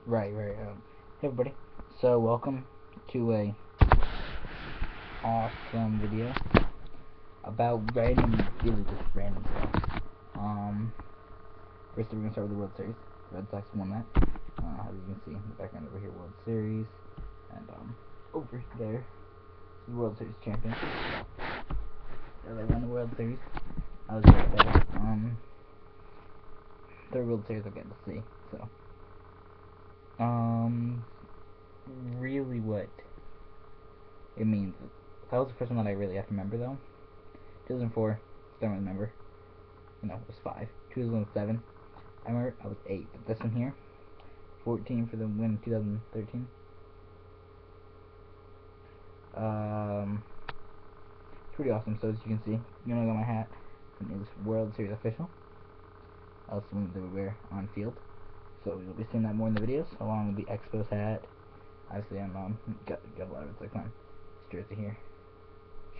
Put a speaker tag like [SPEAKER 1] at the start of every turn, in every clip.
[SPEAKER 1] Right. Hey everybody. So welcome to a awesome video about really just random stuff. First we're gonna start with the World Series. Red Sox won that. As you can see in the background over here, World Series, and over there, the World Series champions. So they won the World Series. I was right there. Third World Series I get to see. So. Really what it means. That was the first one that I really have to remember though. 2004, don't remember. You know, it was 5. 2007, I remember I was 8. But this one here, 14 for the win in 2013. It's pretty awesome. So as you can see, you know, I got my hat, and it was World Series official. That's something that we wear on field. So you'll be seeing that more in the videos, along with the Expos hat. Obviously, I'm got a lot of it's like my jersey here,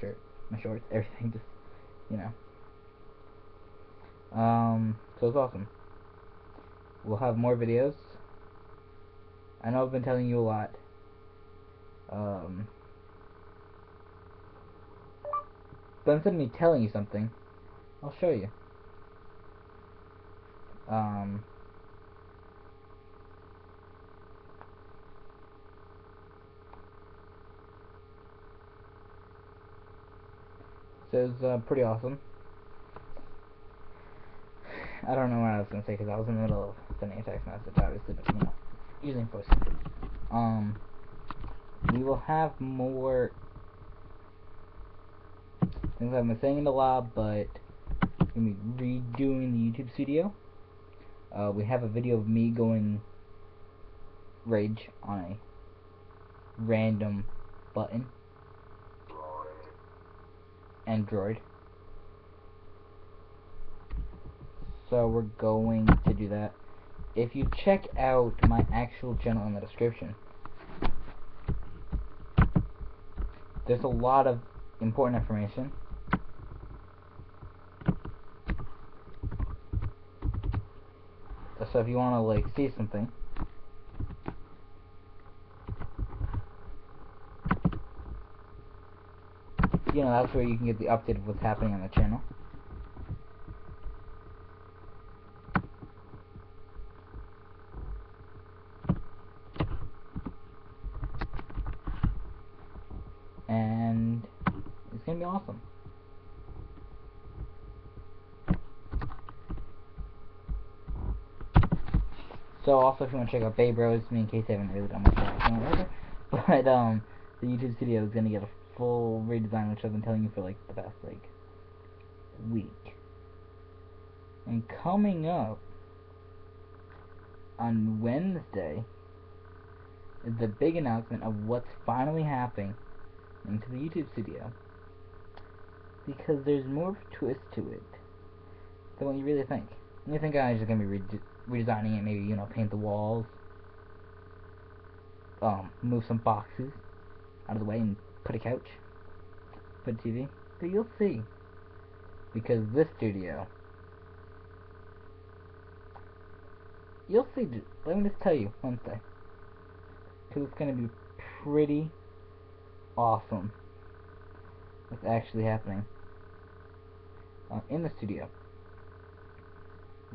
[SPEAKER 1] shirt, my shorts, everything. Just you know. So it's awesome. We'll have more videos. I know I've been telling you a lot. But instead of me telling you something, I'll show you. So it's pretty awesome. I don't know what I was gonna say because I was in the middle of sending a text message, obviously, but you know, using voice. We will have more things I've been saying in a lot, but we're gonna be redoing the YouTube studio. We have a video of me going rage on a random button. Android. So we're going to do that. If you check out my actual channel in the description, there's a lot of important information. So if you want to like see something, you know, that's where you can get the update of what's happening on the channel. And it's gonna be awesome. So also if you want to check out Bay Bros, me and Casey haven't really done much on it, but the YouTube studio is gonna get a full redesign, which I've been telling you for like the past like week. And coming up on Wednesday is the big announcement of what's finally happening into the YouTube studio, because there's more of a twist to it than what you really think. You think I'm just gonna be redesigning it, maybe, you know, paint the walls, move some boxes out of the way and put a couch, put a TV. But you'll see, because this studio, you'll see. Let me just tell you Wednesday, because it's gonna be pretty awesome what's actually happening in the studio.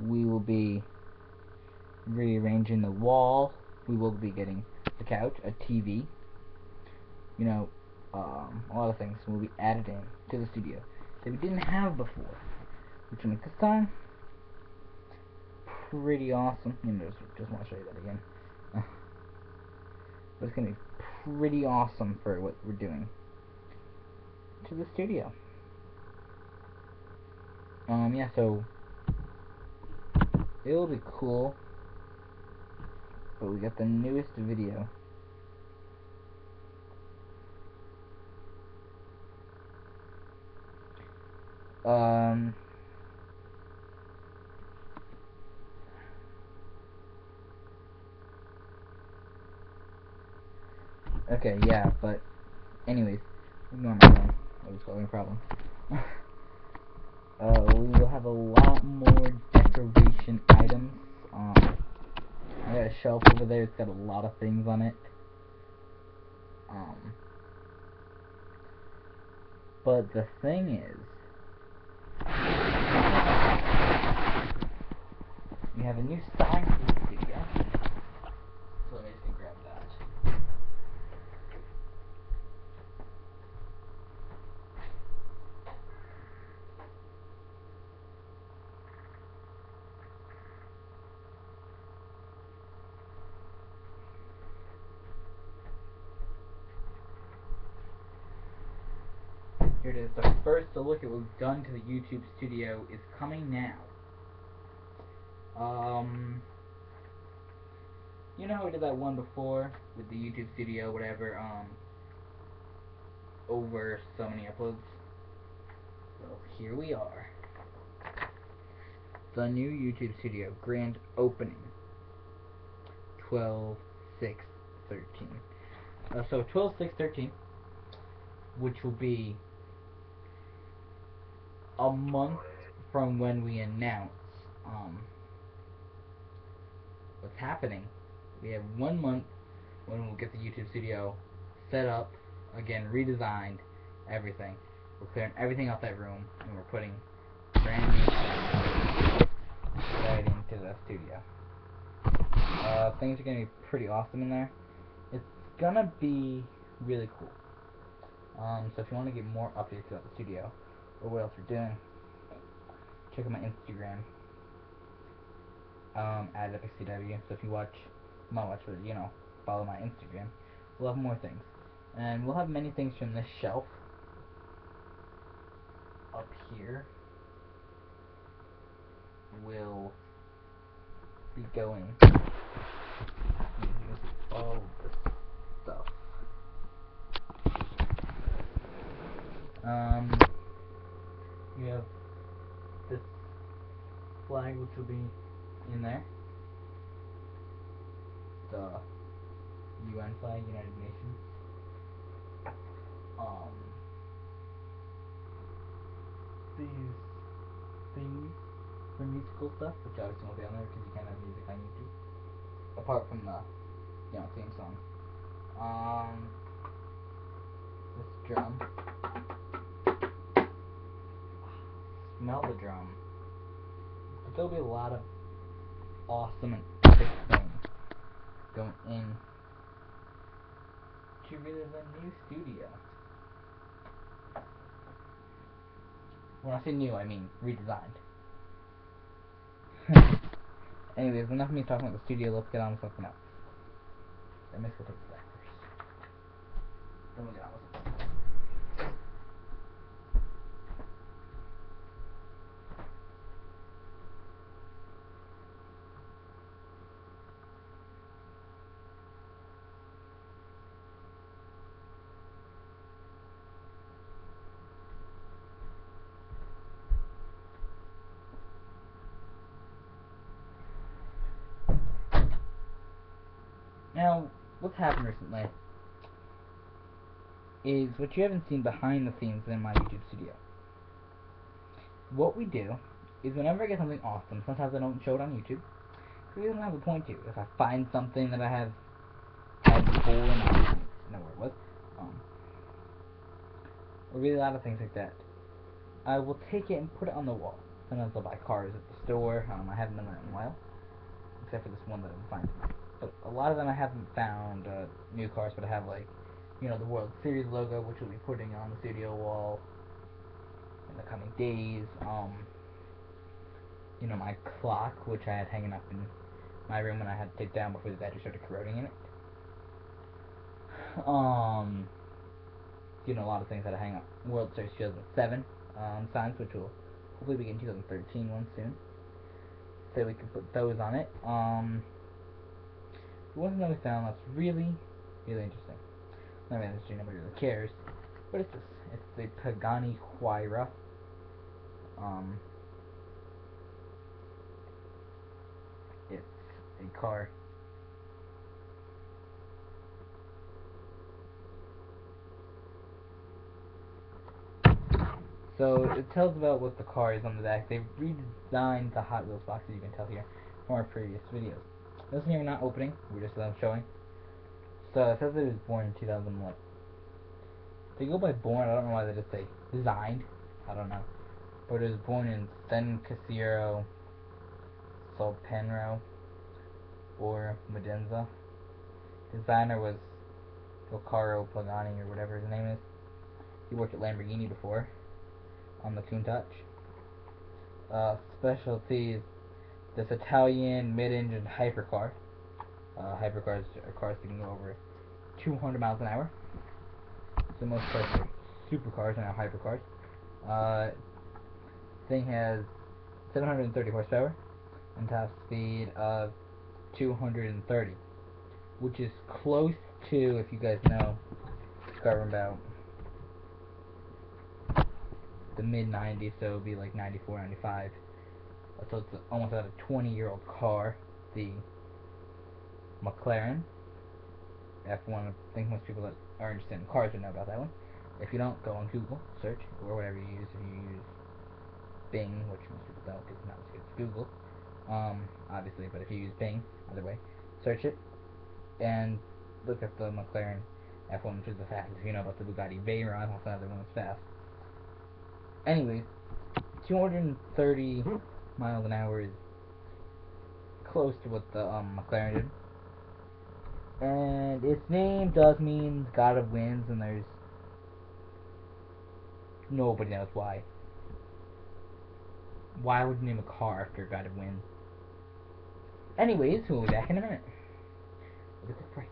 [SPEAKER 1] We will be rearranging the wall. We will be getting a couch, a TV, you know, a lot of things will be added in to the studio that we didn't have before, which will make this time pretty awesome. You know, just want to show you that again. But it's gonna be pretty awesome for what we're doing to the studio. Yeah, so it'll be cool. But we got the newest video. Okay, yeah, but anyways, ignore my phone. I was causing a problem. We will have a lot more decoration items. I gotta a shelf over there. It's got a lot of things on it. But the thing is, we have a new sign for the studio. So let me just grab that. Here it is. The first look at what's done to the YouTube studio is coming now. You know how we did that one before with the YouTube studio, whatever, over so many uploads? Well, here we are. The new YouTube studio, grand opening, 12/6/13. So 12/6/13, which will be a month from when we announce what's happening. We have 1 month when we'll get the YouTube studio set up, again redesigned, everything. We're clearing everything out that room, and we're putting brand new stuff right into the studio. Things are gonna be pretty awesome in there. It's gonna be really cool. So if you want to get more updates about the studio or what else we're doing, check out my Instagram. At EpicCW. So if you watch, not watch, but follow my Instagram. We'll have more things, and we'll have many things from this shelf up here. Will be going all this stuff. You have this flag, which will be in there. The UN flag, United Nations. These things for musical stuff, which obviously won't be on there because you can't have music on YouTube, apart from the theme song. This drum. Smell the drum. But there'll be a lot of awesome and epic things going in to really the new studio. When I say new, I mean redesigned. Anyways, enough of me talking about the studio. Let's get on with something else. Let me just go take the back first. Then we'll get on with something else. Now, what's happened recently is what you haven't seen behind the scenes in my YouTube studio. What we do is whenever I get something awesome, sometimes I don't show it on YouTube, because we don't have a point to. If I find something that I have had before and I don't know where it was, or really a lot of things like that, I will take it and put it on the wall. Sometimes I'll buy cars at the store. I haven't done that in a while, except for this one that I'm finding. But a lot of them I haven't found new cars, but I have the World Series logo, which we'll be putting on the studio wall in the coming days. My clock, which I had hanging up in my room when I had to take down before the battery started corroding in it. A lot of things that I hang up. World Series 2007 signs, which will hopefully begin 2013 one soon. So we can put those on it. One thing that we found that's really, really interesting. I mean, nobody really cares. What is this? It's the Pagani Huayra. It's a car. So it tells about what the car is on the back. They've redesigned the Hot Wheels box, as you can tell here, from our previous videos. This one we're not opening. We're just showing. So it says it was born in 2001. They go by born. I don't know why they just say designed. I don't know. But it was born in San Casiro, Solpenro, or Medenza. Designer was Riccardo Pagani or whatever his name is. He worked at Lamborghini before on the Countach. Specialties: this Italian mid-engine hypercar. Hypercars are cars that can go over 200 miles an hour. So most cars are supercars and now hypercars. Thing has 730 horsepower and top speed of 230, which is close to, if you guys know, covering about the mid 90s, so it would be like 94, 95. So it's almost at a 20-year-old car. The McLaren F1. I think most people that are interested in cars would know about that one. If you don't, go on Google, search, or whatever you use. If you use Bing, which most people don't because it's not as good as Google, obviously, but if you use Bing, either way, search it and look at the McLaren F1, which is the fastest. If you know about the Bugatti Veyron, that's another one that's fast. Anyways, 230 miles an hour is close to what the McLaren did. And its name does mean God of Winds, and there's nobody knows why. Why would you name a car after God of Winds? Anyways, we'll be back in a minute with a quick break.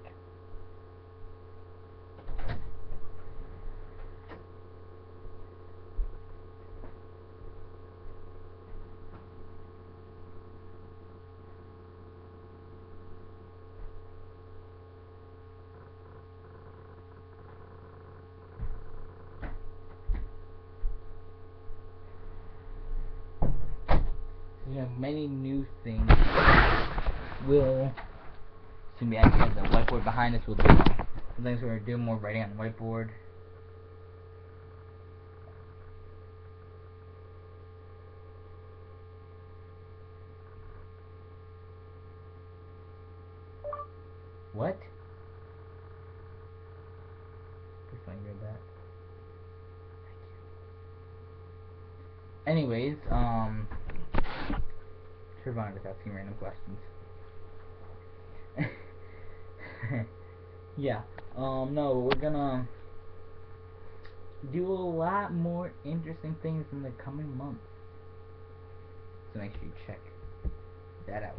[SPEAKER 1] You know, many new things will soon be added. The whiteboard behind us will do some things we're going to do more writing on the whiteboard. What? Just let me read that. Anyways, Trevon is asking random questions. Yeah. No, we're gonna do a lot more interesting things in the coming months. So make sure you check that out.